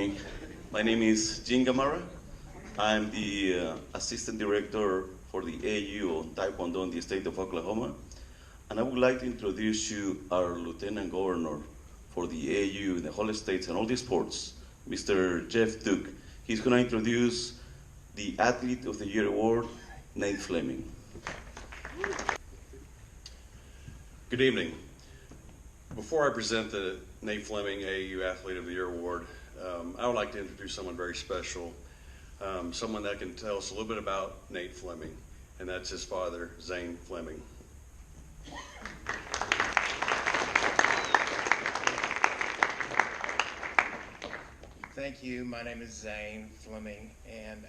morning. My name is Jin Gamara. I'm the Assistant Director for the AAU on Taekwondo in the state of Oklahoma. And I would like to introduce you our Lieutenant Governor for the AAU in the whole states and all the sports, Mr. Jeff Duke. He's going to introduce the Athlete of the Year Award, Nate Fleming. Good evening. Before I present the Nate Fleming AAU Athlete of the Year Award, I would like to introduce someone very special, someone that can tell us a little bit about Nate Fleming, and that's his father, Zane Fleming. Thank you. My name is Zane Fleming, and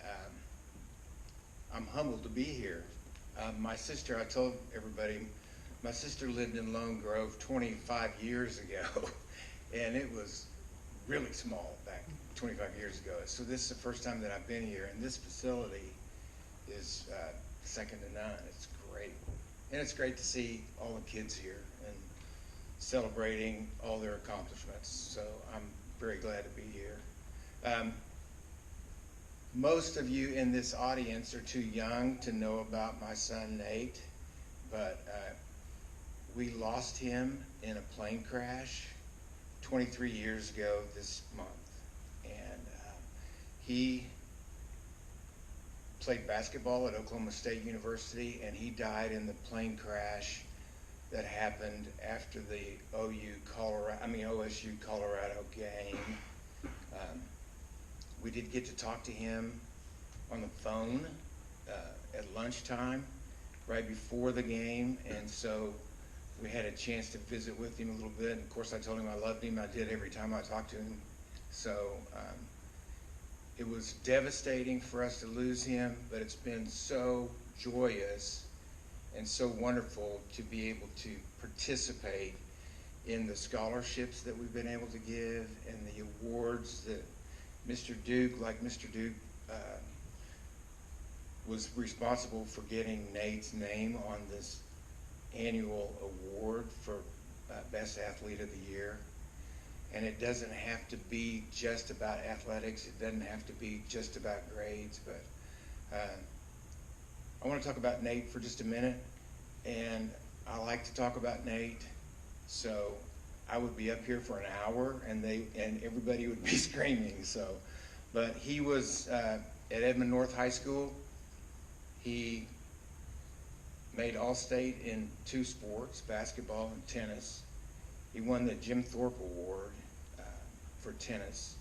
I'm humbled to be here. My sister, I told everybody, my sister lived in Lone Grove 25 years ago, and it was really small back 25 years ago. So this is the first time that I've been here, and this facility is second to none. It's great. And it's great to see all the kids here and celebrating all their accomplishments. So I'm very glad to be here. Most of you in this audience are too young to know about my son Nate, but we lost him in a plane crash 23 years ago this month. And he played basketball at Oklahoma State University, and he died in the plane crash that happened after the OSU Colorado game. We did get to talk to him on the phone at lunchtime right before the game, and so we had a chance to visit with him a little bit. And of course, I told him I loved him. I did every time I talked to him. So it was devastating for us to lose him, but it's been so joyous and so wonderful to be able to participate in the scholarships that we've been able to give and the awards that Mr. Duke was responsible for getting Nate's name on this annual award for Best Athlete of the Year. And it doesn't have to be just about athletics. It doesn't have to be just about grades. But I want to talk about Nate for just a minute. And I like to talk about Nate. So I would be up here for an hour, and everybody would be screaming. But he was at Edmond North High School. He made All-State in 2 sports, basketball and tennis. He won the Jim Thorpe Award for tennis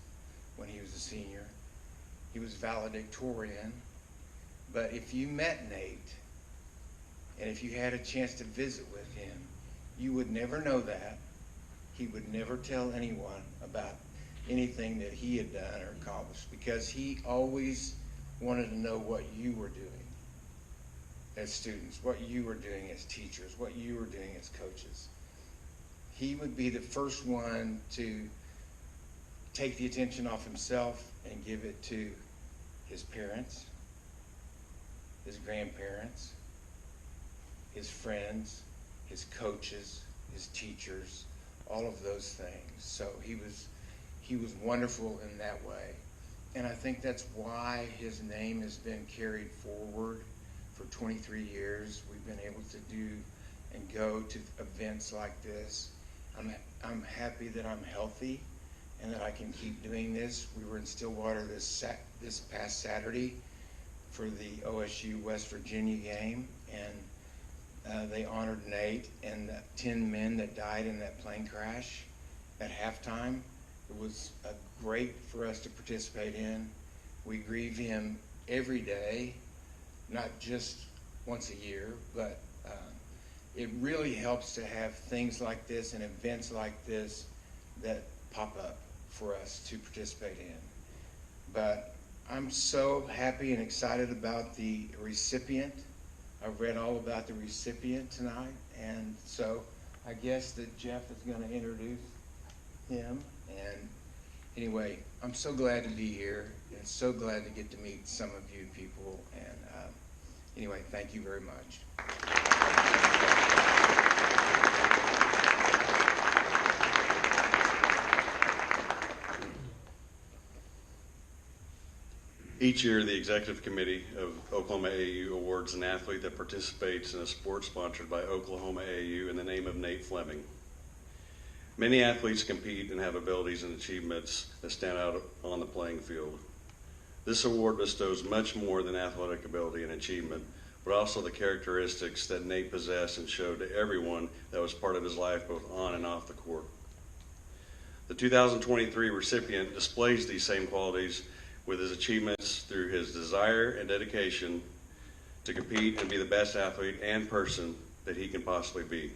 when he was a senior. He was valedictorian. But if you met Nate, and if you had a chance to visit with him, you would never know that. He would never tell anyone about anything that he had done or accomplished, because he always wanted to know what you were doing as students, what you were doing as teachers, what you were doing as coaches. He would be the first one to take the attention off himself and give it to his parents, his grandparents, his friends, his coaches, his teachers, all of those things. So he was wonderful in that way. And I think that's why his name has been carried forward for 23 years. We've been able to do and go to events like this. I'm happy that I'm healthy and that I can keep doing this. We were in Stillwater this past Saturday for the OSU West Virginia game, and they honored Nate and the 10 men that died in that plane crash at halftime. It was great for us to participate in. We grieve him every day, not just once a year, but it really helps to have things like this and events like this that pop up for us to participate in. But I'm so happy and excited about the recipient. I've read all about the recipient tonight, and so I guess that Jeff is going to introduce him. And anyway, I'm so glad to be here and so glad to get to meet some of you people. And anyway, thank you very much. Each year, the Executive Committee of Oklahoma AAU awards an athlete that participates in a sport sponsored by Oklahoma AAU in the name of Nate Fleming. Many athletes compete and have abilities and achievements that stand out on the playing field. This award bestows much more than athletic ability and achievement, but also the characteristics that Nate possessed and showed to everyone that was part of his life both on and off the court. The 2023 recipient displays these same qualities with his achievements through his desire and dedication to compete and be the best athlete and person that he can possibly be.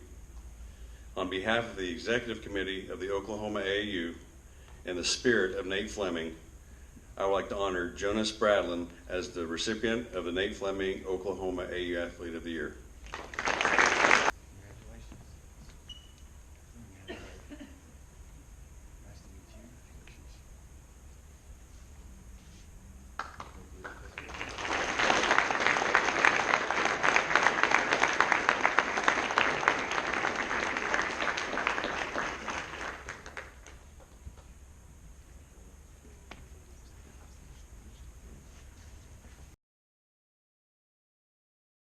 On behalf of the Executive Committee of the Oklahoma AAU and the spirit of Nate Fleming, I would like to honor Jonah Spradlin as the recipient of the Nate Fleming Oklahoma AAU Athlete of the Year.